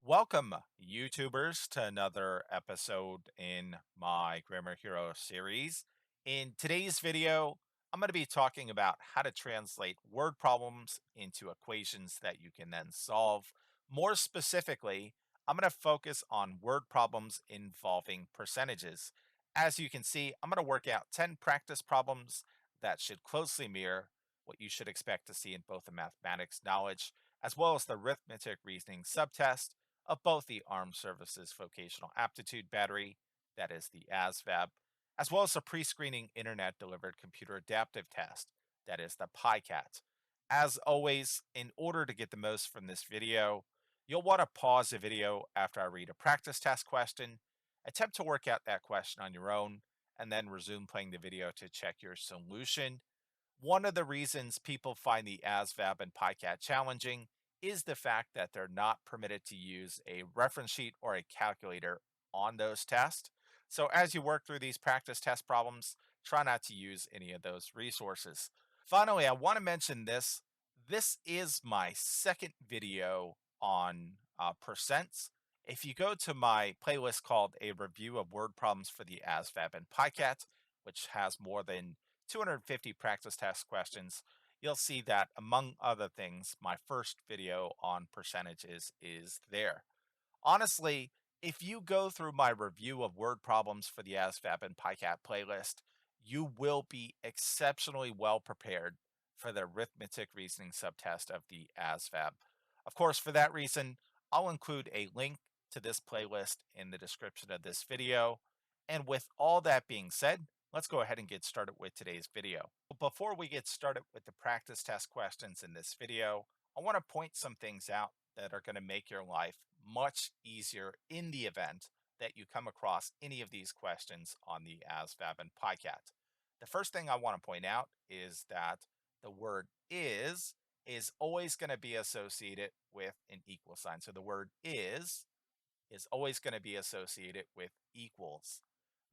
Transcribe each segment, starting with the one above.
Welcome, YouTubers, to another episode in my Grammar Hero series. In today's video, I'm going to be talking about how to translate word problems into equations that you can then solve. More specifically, I'm going to focus on word problems involving percentages. As you can see, I'm going to work out 10 practice problems that should closely mirror what you should expect to see in both the mathematics knowledge as well as the arithmetic reasoning subtest of both the Armed Services Vocational Aptitude Battery, that is the ASVAB, as well as the pre-screening Internet Delivered Computer Adaptive Test, that is the PiCAT. As always, in order to get the most from this video, you'll want to pause the video after I read a practice test question, attempt to work out that question on your own, and then resume playing the video to check your solution. One of the reasons people find the ASVAB and PiCAT challenging is the fact that they're not permitted to use a reference sheet or a calculator on those tests. So as you work through these practice test problems, try not to use any of those resources. Finally, I want to mention this. This is my second video on percents. If you go to my playlist called A Review of Word Problems for the ASVAB and PiCAT, which has more than 250 practice test questions, you'll see that among other things, my first video on percentages is there. Honestly, if you go through my review of word problems for the ASVAB and PiCAT playlist, you will be exceptionally well prepared for the arithmetic reasoning subtest of the ASVAB. Of course, for that reason, I'll include a link to this playlist in the description of this video. And with all that being said, let's go ahead and get started with today's video. Before we get started with the practice test questions in this video, I want to point some things out that are going to make your life much easier in the event that you come across any of these questions on the ASVAB and PiCAT. The first thing I want to point out is that the word is always going to be associated with an equal sign. So the word is always going to be associated with equals.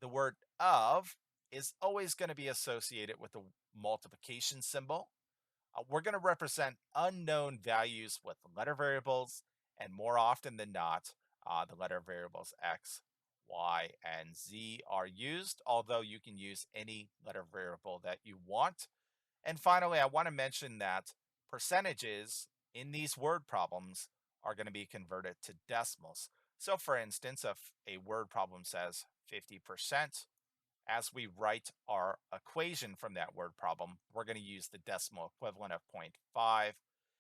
The word of is always going to be associated with the multiplication symbol. We're going to represent unknown values with letter variables, and more often than not, the letter variables x, y, and z are used, although you can use any letter variable that you want. And finally, I want to mention that percentages in these word problems are going to be converted to decimals. So for instance, if a word problem says 50%, as we write our equation from that word problem, we're going to use the decimal equivalent of 0.5.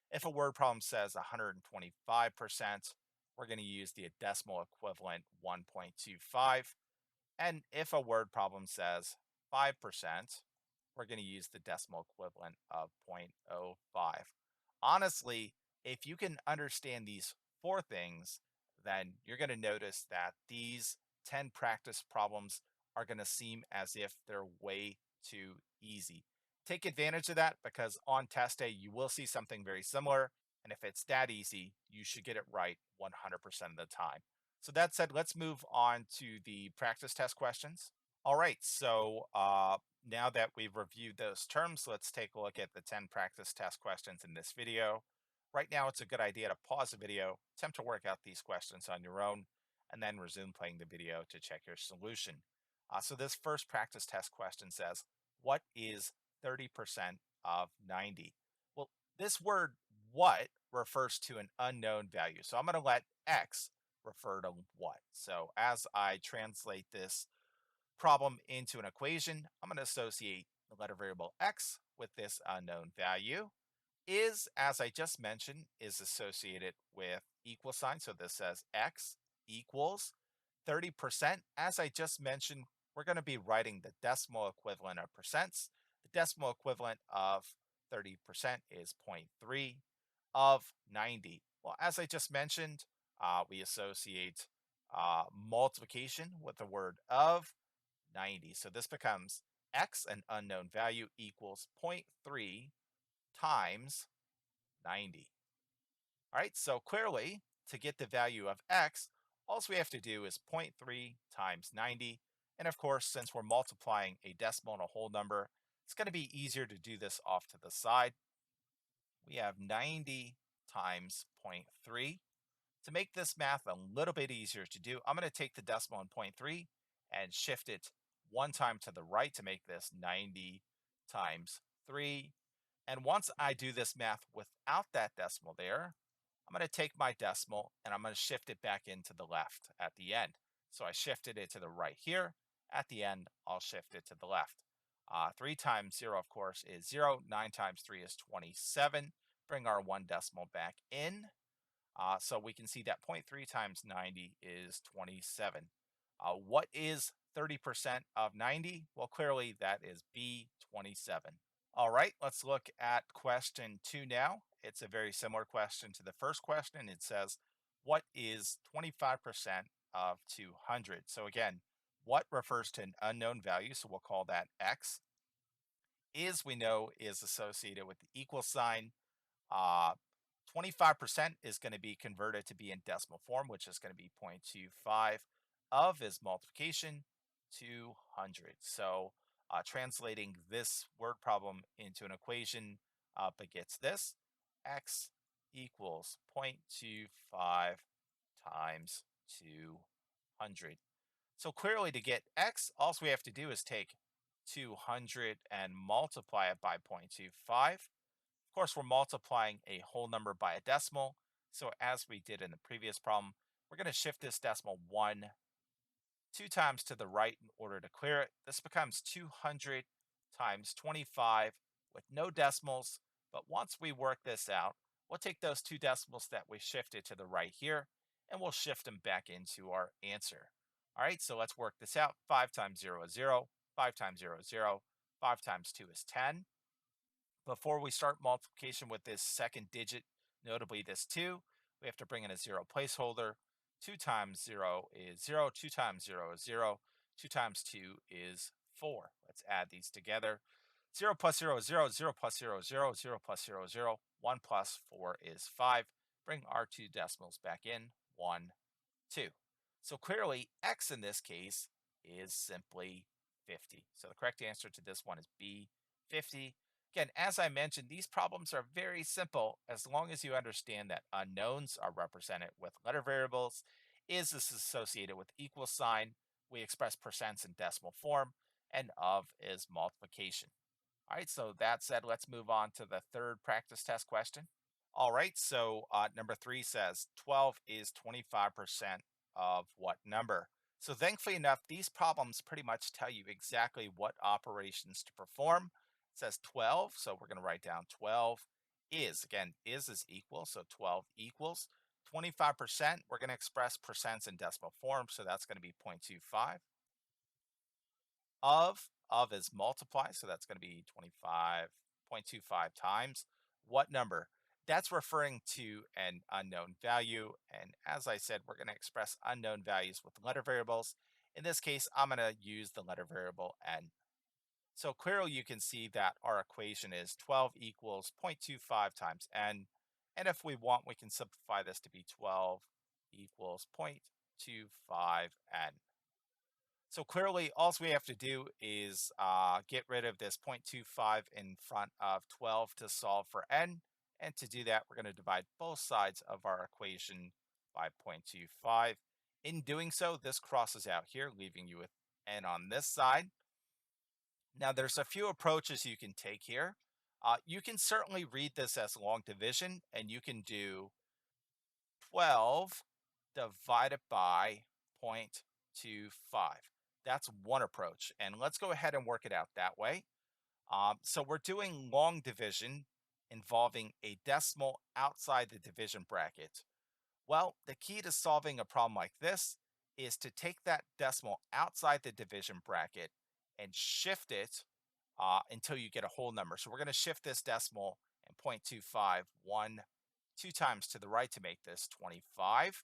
If a word problem says 125%, we're going to use the decimal equivalent 1.25. And if a word problem says 5%, we're going to use the decimal equivalent of 0.05. Honestly, if you can understand these four things, then you're going to notice that these 10 practice problems are going to seem as if they're way too easy. Take advantage of that because on test day, you will see something very similar. And if it's that easy, you should get it right 100% of the time. So that said, let's move on to the practice test questions. All right, so now that we've reviewed those terms, let's take a look at the 10 practice test questions in this video. Right now, it's a good idea to pause the video, attempt to work out these questions on your own, and then resume playing the video to check your solution. So this first practice test question says, what is 30% of 90? Well, this word what refers to an unknown value. So I'm going to let x refer to what. So as I translate this problem into an equation, I'm going to associate the letter variable x with this unknown value. Is, as I just mentioned, is associated with equal sign. So this says x equals 30%. As I just mentioned, we're going to be writing the decimal equivalent of percents. The decimal equivalent of 30% is 0.3 of 90. Well, as I just mentioned, we associate multiplication with the word of 90. So this becomes x, an unknown value, equals 0.3 times 90. All right, so clearly, to get the value of x, all we have to do is 0.3 times 90. And of course, since we're multiplying a decimal and a whole number, it's going to be easier to do this off to the side. we have 90 times zero point 0.3. To make this math a little bit easier to do, I'm going to take the decimal in zero point 0.3 and shift it one time to the right to make this 90 times 3. And once I do this math without that decimal there, I'm going to take my decimal and I'm going to shift it back into the left at the end. So I shifted it to the right here. At the end, I'll shift it to the left. 3 times 0, of course, is 0. 9 times 3 is 27. Bring our one decimal back in. So we can see that zero point 0.3 times 90 is 27. What is 30% of 90? Well, clearly that is B, 27. All right, let's look at question 2 now. It's a very similar question to the first question. It says, what is 25% of 200? So again, what refers to an unknown value, so we'll call that X. Is, we know, is associated with the equal sign. Uh, 25% is going to be converted to be in decimal form, which is going to be 0.25. Of is multiplication, 200. So translating this word problem into an equation begets this. X equals 0.25 times 200. So clearly to get X, all we have to do is take 200 and multiply it by 0.25. Of course, we're multiplying a whole number by a decimal. So as we did in the previous problem, we're going to shift this decimal 2 times to the right in order to clear it. This becomes 200 times 25 with no decimals. But once we work this out, we'll take those two decimals that we shifted to the right here, and we'll shift them back into our answer. All right, so let's work this out. 5 times 0 is 0. 5 times 0 is 0. 5 times 2 is 10. Before we start multiplication with this second digit, notably this 2, we have to bring in a 0 placeholder. 2 times 0 is 0. 2 times 0 is 0. 2 times 2 is 4. Let's add these together. 0 plus 0 is 0. 0 plus 0 is 0. 0 plus 0 is 0. 1 plus 4 is 5. Bring our two decimals back in. 1, 2. So clearly, X in this case is simply 50. So the correct answer to this one is B, 50. Again, as I mentioned, these problems are very simple as long as you understand that unknowns are represented with letter variables, is associated with equal sign, we express percents in decimal form, and of is multiplication. All right, so that said, let's move on to the third practice test question. All right, so number 3 says 12 is 25% of what number? So thankfully enough, these problems pretty much tell you exactly what operations to perform. It says 12, so we're going to write down 12 is, again, is equal, so 12 equals 25%. We're going to express percents in decimal form, so that's going to be 0.25. Of is multiply, so that's going to be 25.25 times what number? That's referring to an unknown value. And as I said, we're going to express unknown values with letter variables. In this case, I'm going to use the letter variable n. So clearly you can see that our equation is 12 equals 0.25 times n. And if we want, we can simplify this to be 12 equals 0.25n. So clearly, all we have to do is get rid of this 0.25 in front of 12 to solve for n. And to do that, we're going to divide both sides of our equation by 0.25. In doing so, this crosses out here, leaving you with n on this side. Now, there's a few approaches you can take here. You can certainly read this as long division, and you can do 12 divided by 0.25. That's one approach. And let's go ahead and work it out that way. So we're doing long division involving a decimal outside the division bracket. Well, the key to solving a problem like this is to take that decimal outside the division bracket and shift it until you get a whole number. So we're going to shift this decimal and 0.25 2 times to the right to make this 25.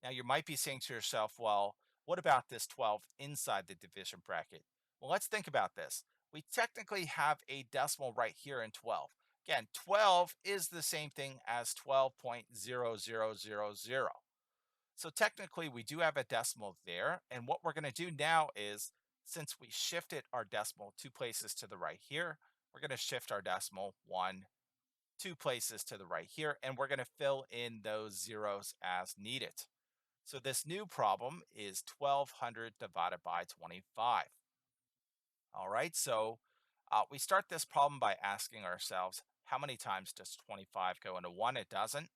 Now you might be saying to yourself, well, what about this 12 inside the division bracket? Well, let's think about this. We technically have a decimal right here in 12. Again, 12 is the same thing as 12.0000. So technically we do have a decimal there. And what we're going to do now is, since we shifted our decimal 2 places to the right here, we're going to shift our decimal 1, two places to the right here, and we're going to fill in those zeros as needed. So this new problem is 1200 divided by 25. All right, so we start this problem by asking ourselves, how many times does 25 go into 1? It doesn't.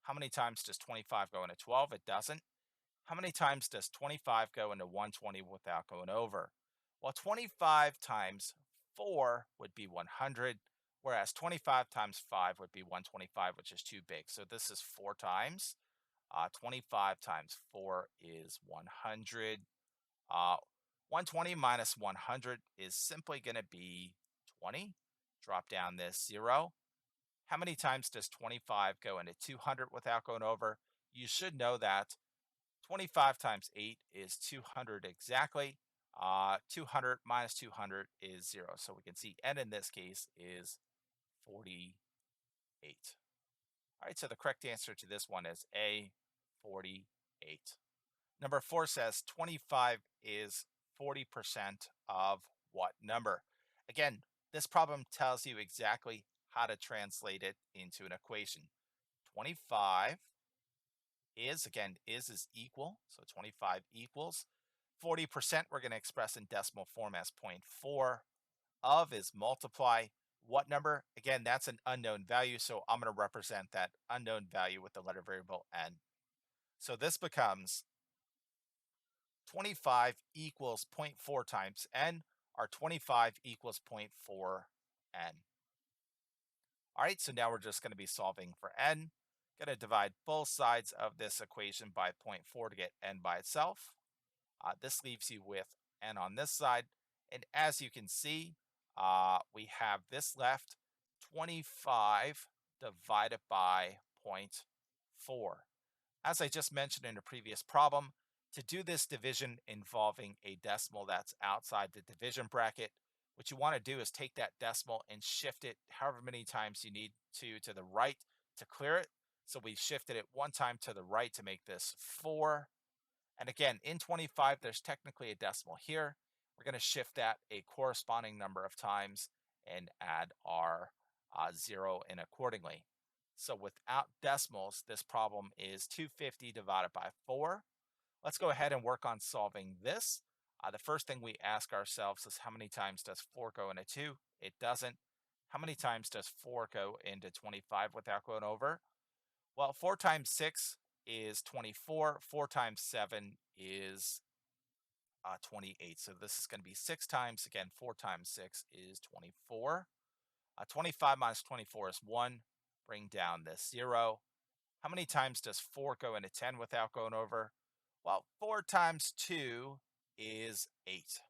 How many times does 25 go into 12? It doesn't. How many times does 25 go into 120 without going over? Well, 25 times 4 would be 100, whereas 25 times 5 would be 125, which is too big. So this is 4 times. 25 times 4 is 100. Uh, 120 minus 100 is simply going to be 20. Drop down this 0. How many times does 25 go into 200 without going over? You should know that 25 times 8 is 200 exactly. 200 minus 200 is 0. So we can see n in this case is 48. All right, so the correct answer to this one is A, 48. Number 4 says 25 is 40% of what number? Again, this problem tells you exactly how to translate it into an equation. 25 is, again, is equal, so 25 equals. 40% we're going to express in decimal form as 0.4. Of is multiply. What number? Again, that's an unknown value, so I'm going to represent that unknown value with the letter variable n. So this becomes 25 equals zero point 0.4 times n, or 25 equals 0.4 n. All right, so now we're just going to be solving for n. Going to divide both sides of this equation by 0.4 to get n by itself. This leaves you with n on this side. And as you can see, we have this left, 25 divided by zero point 0.4. As I just mentioned in a previous problem, to do this division involving a decimal that's outside the division bracket, what you want to do is take that decimal and shift it however many times you need to the right to clear it. So we shifted it one time to the right to make this 4. And again, in 25, there's technically a decimal here. We're going to shift that a corresponding number of times and add our 0 in accordingly. So without decimals, this problem is 250 divided by 4. Let's go ahead and work on solving this. The first thing we ask ourselves is, how many times does 4 go into 2? It doesn't. How many times does 4 go into 25 without going over? Well, 4 times 6 is 24. 4 times 7 is 28. So this is going to be 6 times. Again, 4 times 6 is 24. 25 minus 24 is 1. Bring down this 0. How many times does 4 go into 10 without going over? Well, 4 times 2 is 8.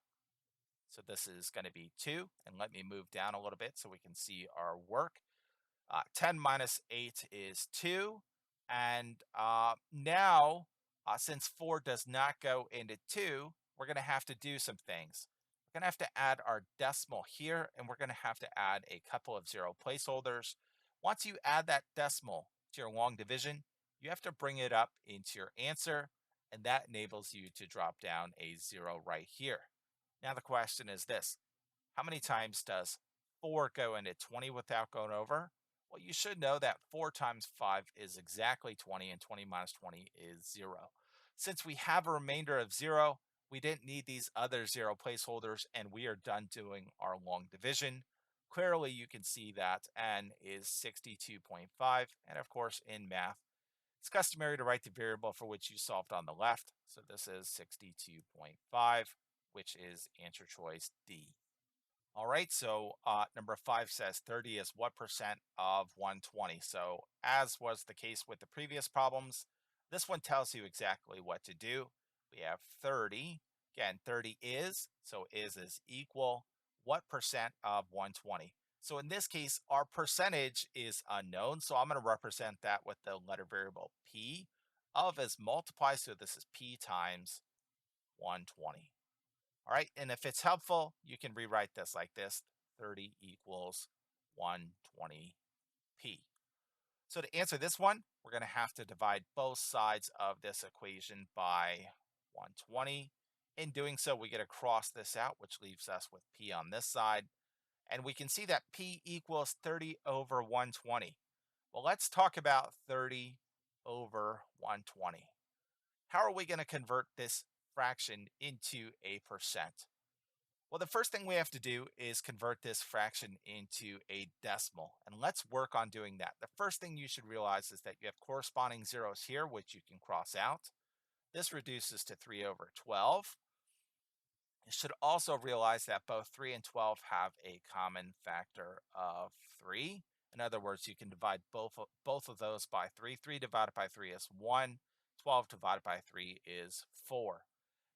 So this is going to be 2. And let me move down a little bit so we can see our work. 10 minus 8 is 2. And now, since 4 does not go into 2, we're going to have to do some things. We're going to have to add our decimal here, and we're going to have to add a couple of 0 placeholders. Once you add that decimal to your long division, you have to bring it up into your answer, and that enables you to drop down a 0 right here. Now the question is this: how many times does 4 go into 20 without going over? Well, you should know that 4 times 5 is exactly 20, and 20 minus 20 is 0. Since we have a remainder of 0, we didn't need these other 0 placeholders, and we are done doing our long division. Clearly, you can see that n is 62.5, and of course, in math, it's customary to write the variable for which you solved on the left. So this is 62.5, which is answer choice D. All right, so number 5 says 30 is what percent of 120? So as was the case with the previous problems, this one tells you exactly what to do. We have 30. Again, 30 is, so is equal. What percent of 120? So in this case, our percentage is unknown. So I'm going to represent that with the letter variable p. Of is multiply, so this is p times 120. All right, and if it's helpful, you can rewrite this like this: 30 equals 120p. So to answer this one, we're going to have to divide both sides of this equation by 120. In doing so, we get to cross this out, which leaves us with p on this side. And we can see that P equals 30 over 120. Well, let's talk about 30 over 120. How are we going to convert this fraction into a percent? Well, the first thing we have to do is convert this fraction into a decimal. And let's work on doing that. The first thing you should realize is that you have corresponding zeros here, which you can cross out. This reduces to 3 over 12. You should also realize that both 3 and 12 have a common factor of 3. In other words, you can divide both of those by 3. 3 divided by 3 is 1. 12 divided by 3 is 4.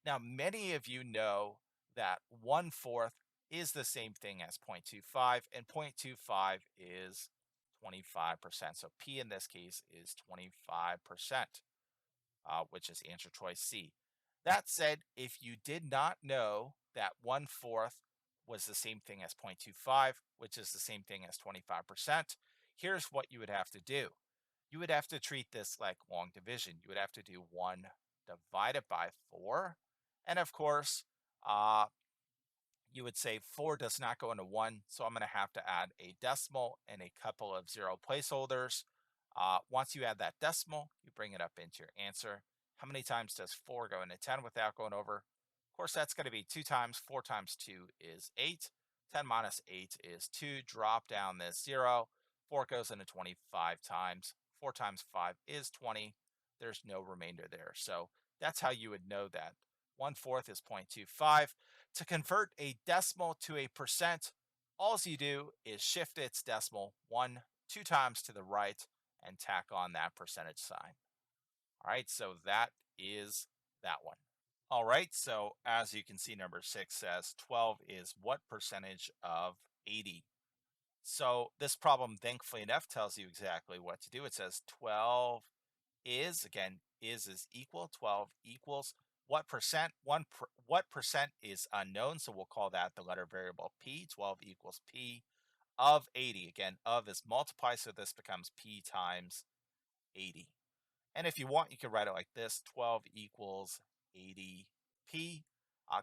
Now, many of you know that 1/4 is the same thing as 0.25, and 0.25 is 25%. So P in this case is 25%, which is answer choice C. That said, if you did not know that 1/4 was the same thing as 0.25, which is the same thing as 25%, here's what you would have to do. You would have to treat this like long division. You would have to do 1 divided by 4. And of course, uh, you would say 4 does not go into 1, so I'm going to have to add a decimal and a couple of zero placeholders. Once you add that decimal, you bring it up into your answer. How many times does 4 go into 10 without going over? Of course, that's going to be 2 times. 4 times 2 is 8. 10 minus 8 is 2. Drop down this 0. 4 goes into 25 times. 4 times 5 is 20. There's no remainder there. So that's how you would know that 1/4 is 0.25. To convert a decimal to a percent, all you do is shift its decimal 2 times to the right and tack on that percentage sign. All right, so that is that one. All right, so as you can see, number 6 says 12 is what percentage of 80? So this problem, thankfully enough, tells you exactly what to do. It says 12 is, again, is equal, 12 equals what percent? What percent is unknown, so we'll call that the letter variable P. 12 equals P of 80. Again, of is multiply, so this becomes P times 80. And if you want, you can write it like this: 12 equals 80P.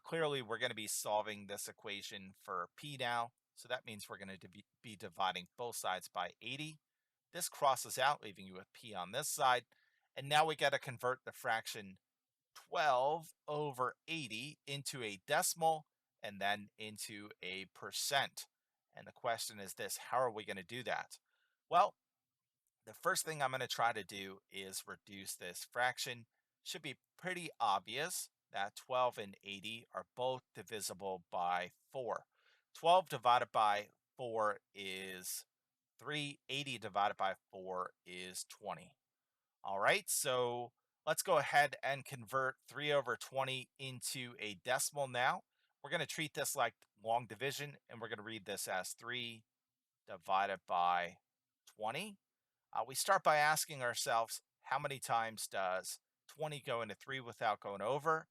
Clearly, we're going to be solving this equation for P now, so that means we're going to be dividing both sides by 80. This crosses out, leaving you with P on this side. And now we got to convert the fraction 12 over 80 into a decimal and then into a percent. And the question is this: how are we going to do that? Well, the first thing I'm going to try to do is reduce this fraction. Should be pretty obvious that 12 and 80 are both divisible by 4. 12 divided by 4 is 3. 80 divided by 4 is 20. All right, so let's go ahead and convert 3 over 20 into a decimal now. We're going to treat this like long division, and we're going to read this as 3 divided by 20. We start by asking ourselves, how many times does 20 go into 3 without going over?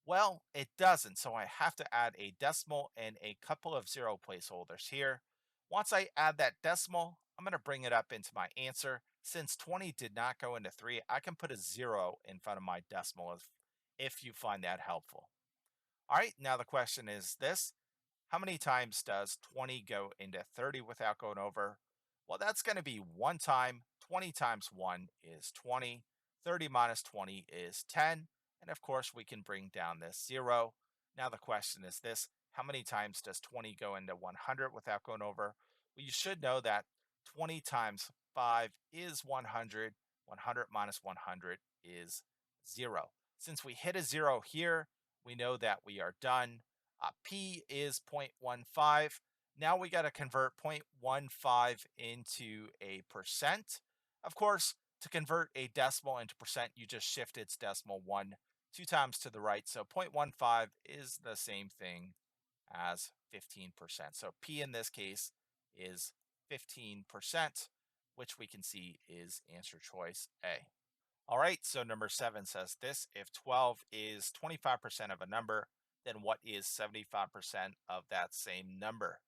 Well, it doesn't, so I have to add a decimal and a couple of zero placeholders here. Once I add that decimal, I'm going to bring it up into my answer. Since 20 did not go into 3, I can put a 0 in front of my decimal if you find that helpful. All right, now the question is this: how many times does 20 go into 30 without going over? Well, that's going to be 1 time. 20 times 1 is 20. 30 minus 20 is 10. And of course, we can bring down this 0. Now the question is this: how many times does 20 go into 100 without going over? Well, you should know that 20 times 5 is 100. 100 minus 100 is 0. Since we hit a 0 here, we know that we are done. P is 0.15. Now we got to convert 0.15 into a percent. Of course, to convert a decimal into percent, you just shift its decimal 2 times to the right. So 0.15 is the same thing as 15%. So P in this case is 15%, which we can see is answer choice A. All right, so number 7 says this: if 12 is 25% of a number, then what is 75% of that same number?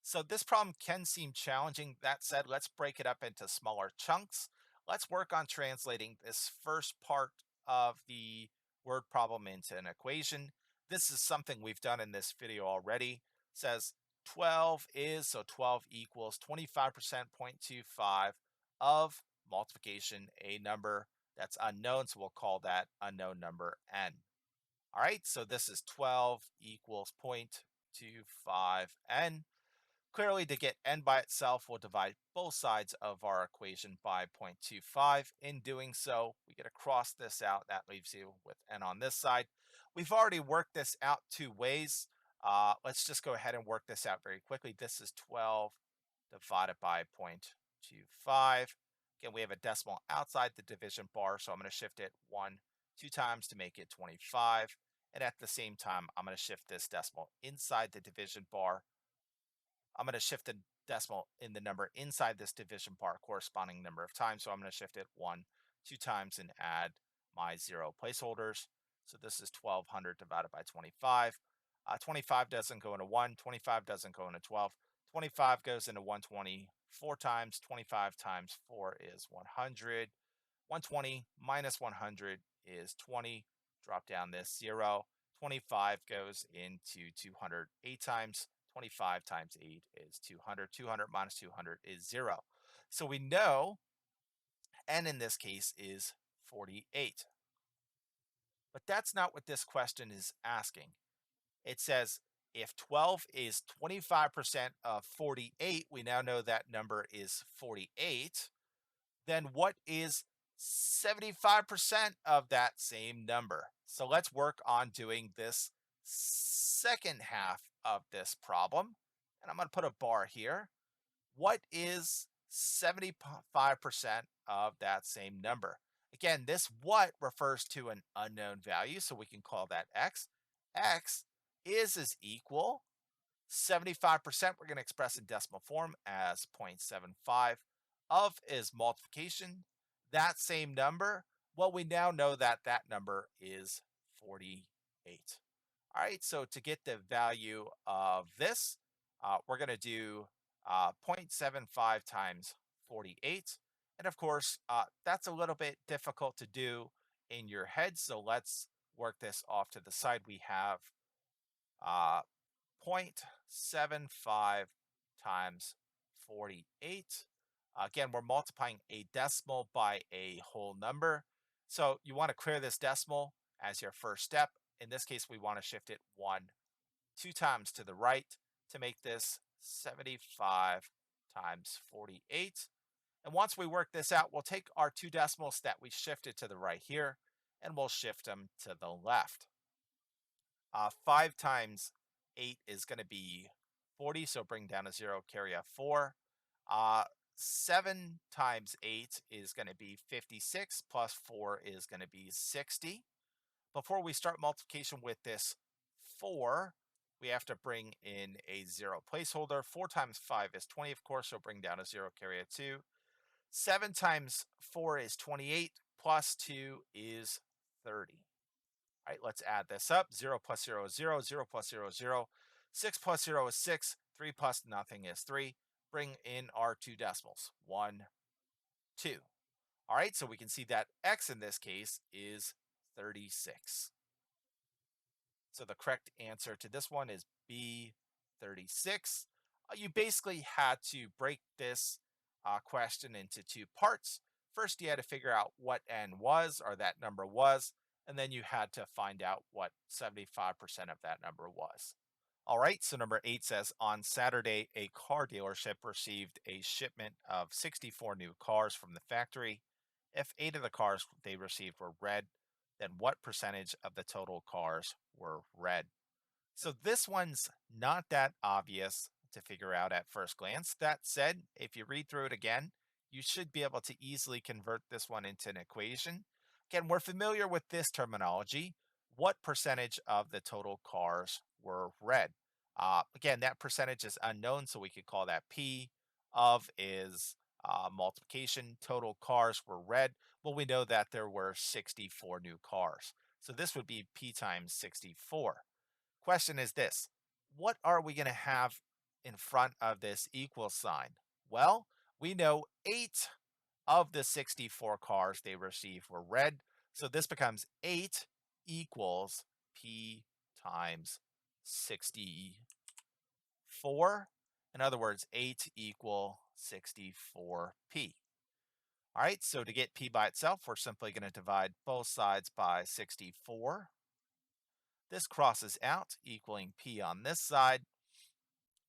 So this problem can seem challenging. That said, let's break it up into smaller chunks. Let's work on translating this first part of the word problem into an equation. This is something we've done in this video already. It says 12 is, so 12 equals 25% 0.25 of multiplication, a number that's unknown, so we'll call that unknown number n. All right, so this is 12 equals 0.25n. Clearly, to get n by itself, we'll divide both sides of our equation by 0.25. In doing so, we get to cross this out. That leaves you with n on this side. We've already worked this out two ways. Let's just go ahead and work this out very quickly. This is 12 divided by 0.25. Again, we have a decimal outside the division bar, so I'm going to shift it 2 times to make it 25. And at the same time, I'm going to shift this decimal inside the division bar. I'm going to shift the decimal in the number inside this division bar corresponding number of times. So I'm going to shift it 2 times and add my 0 placeholders. So this is 1200 divided by 25. 25 doesn't go into 1. 25 doesn't go into 12. 25 goes into 120 4 times. 25 times 4 is 100. 120 minus 100 is 20. Drop down this 0. 25 goes into 200 8 times. 25 times 8 is 200. 200 minus 200 is 0. So we know n in this case is 48. But that's not what this question is asking. It says if 12 is 25% of 48, we now know that number is 48. Then what is 75% of that same number? So let's work on doing this second half of this problem. And I'm going to put a bar here. What is 75% of that same number? Again, this what refers to an unknown value, so we can call that x. X is equal 75%, we're going to express in decimal form as 0.75. Of is multiplication. That same number, well, we now know that that number is 48. All right, so to get the value of this, we're going to do 0.75 times 48. And of course, that's a little bit difficult to do in your head, so let's work this off to the side. We have uh, 0.75 times 48. Again, we're multiplying a decimal by a whole number. So you want to clear this decimal as your first step. In this case, we want to shift it 2 times to the right to make this 75 times 48. And once we work this out, we'll take our two decimals that we shifted to the right here, and we'll shift them to the left. 5 times 8 is going to be 40, so bring down a 0, carry a 4. 7 times 8 is going to be 56, plus 4 is going to be 60. Before we start multiplication with this 4, we have to bring in a 0 placeholder. 4 times 5 is 20, of course, so bring down a 0, carry a 2. 7 times 4 is 28, plus 2 is 30. All right, let's add this up. 0 plus 0 is 0. 0 plus 0 is 0. 6 plus 0 is 6. 3 plus nothing is 3. Bring in our two decimals. 1, 2. All right, so we can see that x in this case is 36. So the correct answer to this one is B, 36. You basically had to break this question into two parts. First, you had to figure out what n was, or that number was, and then you had to find out what 75% of that number was. All right, so number 8 says, on Saturday, a car dealership received a shipment of 64 new cars from the factory. If 8 of the cars they received were red, then what percentage of the total cars were red? So this one's not that obvious to figure out at first glance. That said, if you read through it again, you should be able to easily convert this one into an equation. Again, we're familiar with this terminology. What percentage of the total cars were red? Again, that percentage is unknown, so we could call that P. Of is multiplication. Total cars were red. Well, we know that there were 64 new cars. So this would be P times 64. Question is this: what are we going to have in front of this equal sign? Well, we know 8 of the 64 cars they received were red. So this becomes 8 equals P times 64. 4. In other words, 8 equal 64p. All right, so to get p by itself, we're simply going to divide both sides by 64. This crosses out, equaling p on this side.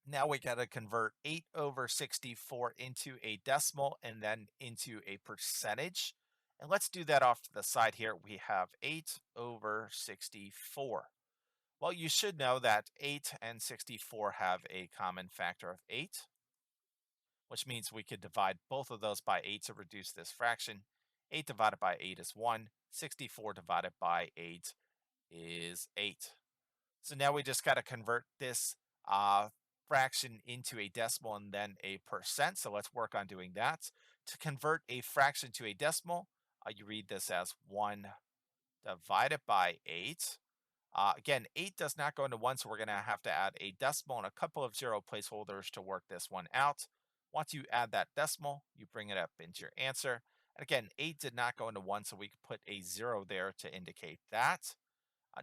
Now we got to convert 8 over 64 into a decimal and then into a percentage. And let's do that off to the side here. We have 8 over 64. Well, you should know that 8 and 64 have a common factor of 8, which means we could divide both of those by 8 to reduce this fraction. 8 divided by 8 is 1. 64 divided by 8 is 8. So now we just got to convert this fraction into a decimal and then a percent. So let's work on doing that. To convert a fraction to a decimal, you read this as 1 divided by 8. Again, 8 does not go into 1, so we're going to have to add a decimal and a couple of zero placeholders to work this one out. Once you add that decimal, you bring it up into your answer. And again, 8 did not go into 1, so we could put a 0 there to indicate that.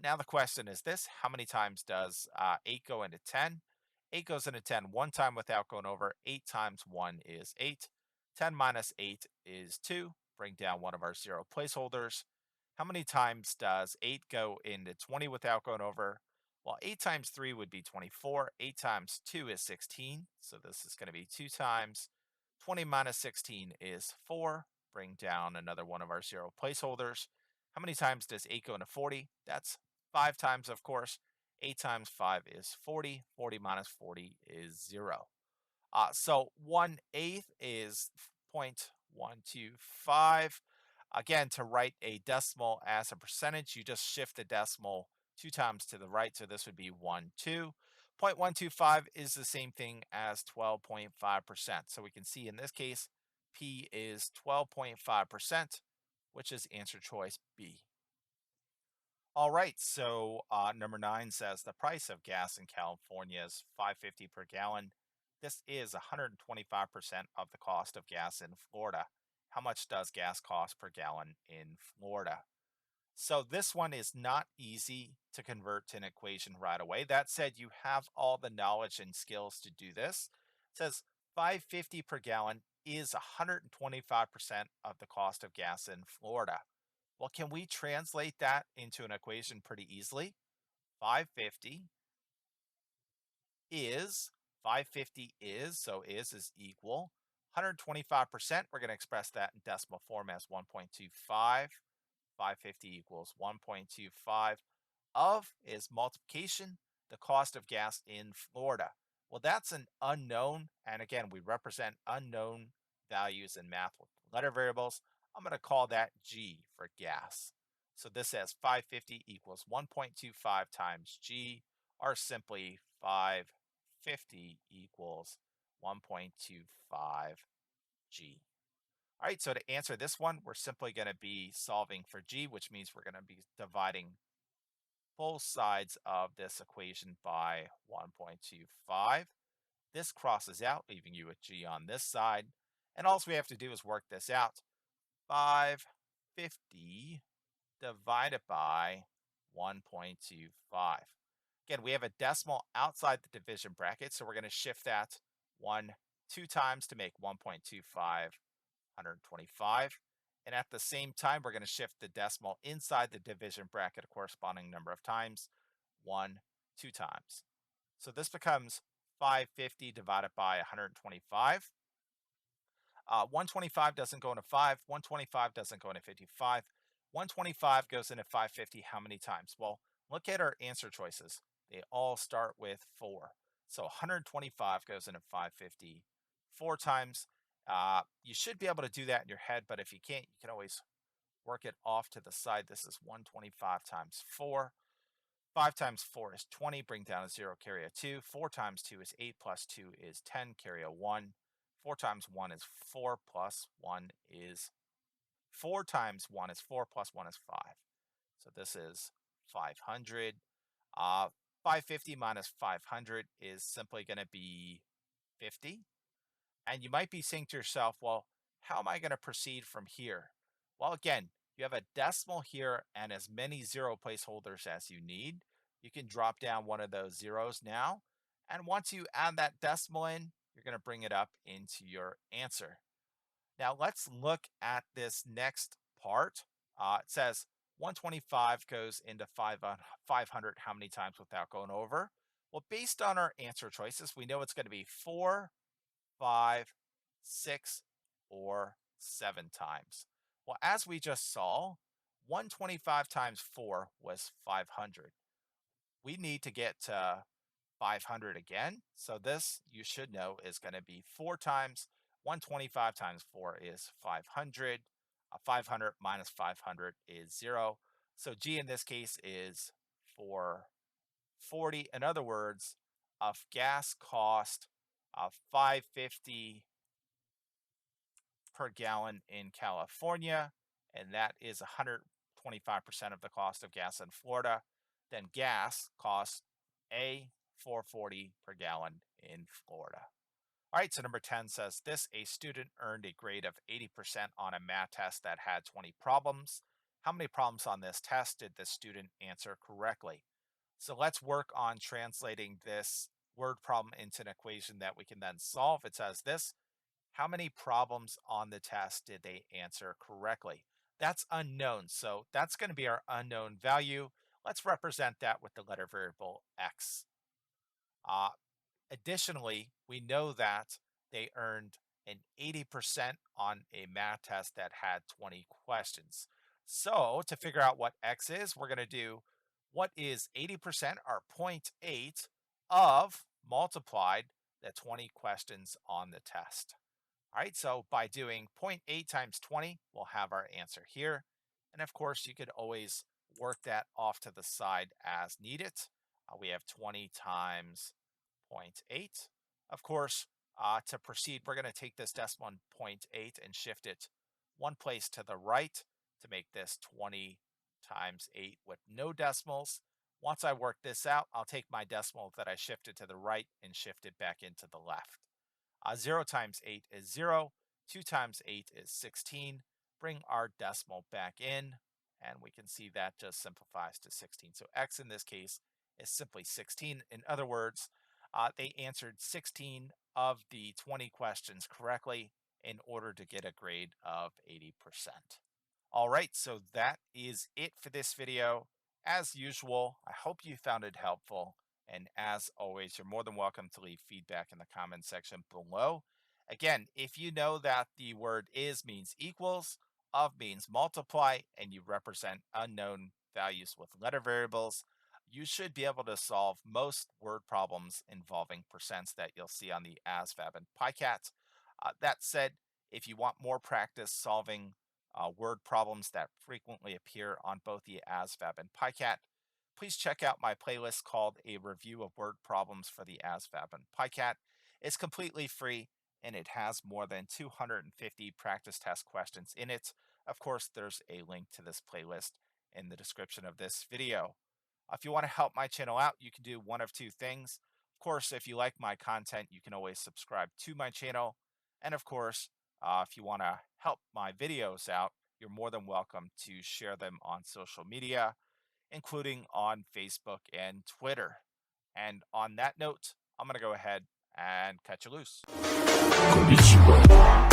Now the question is this: how many times does 8 go into 10? 8 goes into 10 one time without going over. 8 times 1 is 8. 10 minus 8 is 2. Bring down one of our 0 placeholders. How many times does 8 go into 20 without going over? Well, 8 times 3 would be 24. 8 times 2 is 16. So this is going to be 2 times. 20 minus 16 is 4. Bring down another one of our 0 placeholders. How many times does 8 go into 40? That's 5 times, of course. 8 times 5 is 40. 40 minus 40 is 0. So 1/8 is 0.125. Again, to write a decimal as a percentage, you just shift the decimal 2 times to the right. So this would be 1, 2. 0.125 is the same thing as 12.5%. So we can see in this case, P is 12.5%, which is answer choice B. All right, so number 9 says the price of gas in California is 5.50 per gallon. This is 125% of the cost of gas in Florida. How much does gas cost per gallon in Florida? So this one is not easy to convert to an equation right away. That said, you have all the knowledge and skills to do this. It says 5.50 per gallon is 125% of the cost of gas in Florida. Well, can we translate that into an equation pretty easily? 550 is, 550 is, so is equal. 125%, we're going to express that in decimal form as 1.25. 550 equals 1.25. Of is multiplication, the cost of gas in Florida. Well, that's an unknown. And again, we represent unknown values in math with letter variables. I'm going to call that G for gas. So this says 550 equals 1.25 times G, or simply 550 equals 1.25 G. All right, so to answer this one, we're simply going to be solving for G, which means we're going to be dividing both sides of this equation by 1.25. This crosses out, leaving you with G on this side. And all we have to do is work this out. 550 divided by 1.25. Again, we have a decimal outside the division bracket, so we're going to shift that 2 times to make 1.25 125. And at the same time, we're going to shift the decimal inside the division bracket a corresponding number of times, 2 times. So this becomes 550 divided by 125. 125 doesn't go into 5. 125 doesn't go into 55. 125 goes into 550 how many times? Well, look at our answer choices. They all start with 4. So 125 goes into 550 4 times. You should be able to do that in your head, but if you can't, you can always work it off to the side. This is 125 times 4. 5 times 4 is 20. Bring down a 0, carry a 2. 4 times 2 is 8 plus 2 is 10, carry a 1. 4 times 1 is 4 plus 1 is 4 times 1 is 4 plus 1 is 5. So this is 500. 550 minus 500 is simply going to be 50. And you might be saying to yourself, well, how am I going to proceed from here? Well, again, you have a decimal here and as many 0 placeholders as you need. You can drop down one of those zeros now. And once you add that decimal in, you're going to bring it up into your answer. Now let's look at this next part. It says 125 goes into 500 how many times without going over? Well, based on our answer choices, we know it's going to be 4, 5, 6, or 7 times. Well, as we just saw, 125 times 4 was 500. We need to get to 500 again. So this, you should know, is going to be 4 times. 125 times 4 is 500. 500 minus 500 is 0. So G in this case is 440. In other words, a gas cost of 550 per gallon in California, and that is 125% of the cost of gas in Florida. Then gas costs a 440 per gallon in Florida. All right, so number 10 says this: a student earned a grade of 80% on a math test that had 20 problems. How many problems on this test did the student answer correctly? So let's work on translating this word problem into an equation that we can then solve. It says this: how many problems on the test did they answer correctly? That's unknown, so that's going to be our unknown value. Let's represent that with the letter variable x. Uh, Additionally, we know that they earned an 80% on a math test that had 20 questions. So to figure out what x is, we're going to do what is 80% or zero point 0.8 of multiplied the 20 questions on the test. All right, so by doing 0.8 times 20, we'll have our answer here. And of course, you could always work that off to the side as needed. We have 20 times 0.8. Of course, to proceed, we're going to take this decimal on 0.8 and shift it one place to the right to make this 20 times 8 with no decimals. Once I work this out, I'll take my decimal that I shifted to the right and shift it back into the left. 0 times 8 is 0. 2 times 8 is 16. Bring our decimal back in, and we can see that just simplifies to 16. So x in this case is simply 16. In other words, they answered 16 of the 20 questions correctly in order to get a grade of 80%. All right, so that is it for this video. As usual, I hope you found it helpful. And as always, you're more than welcome to leave feedback in the comment section below. Again, if you know that the word is means equals, of means multiply, and you represent unknown values with letter variables, you should be able to solve most word problems involving percents that you'll see on the ASVAB and PiCAT. That said, if you want more practice solving word problems that frequently appear on both the ASVAB and PiCAT, please check out my playlist called A Review of Word Problems for the ASVAB and PiCAT. It's completely free and it has more than 250 practice test questions in it. Of course, there's a link to this playlist in the description of this video. If you want to help my channel out, you can do one of two things. Of course, if you like my content, you can always subscribe to my channel. And of course, if you want to help my videos out, you're more than welcome to share them on social media, including on Facebook and Twitter. And on that note, I'm going to go ahead and cut you loose. Konnichiwa.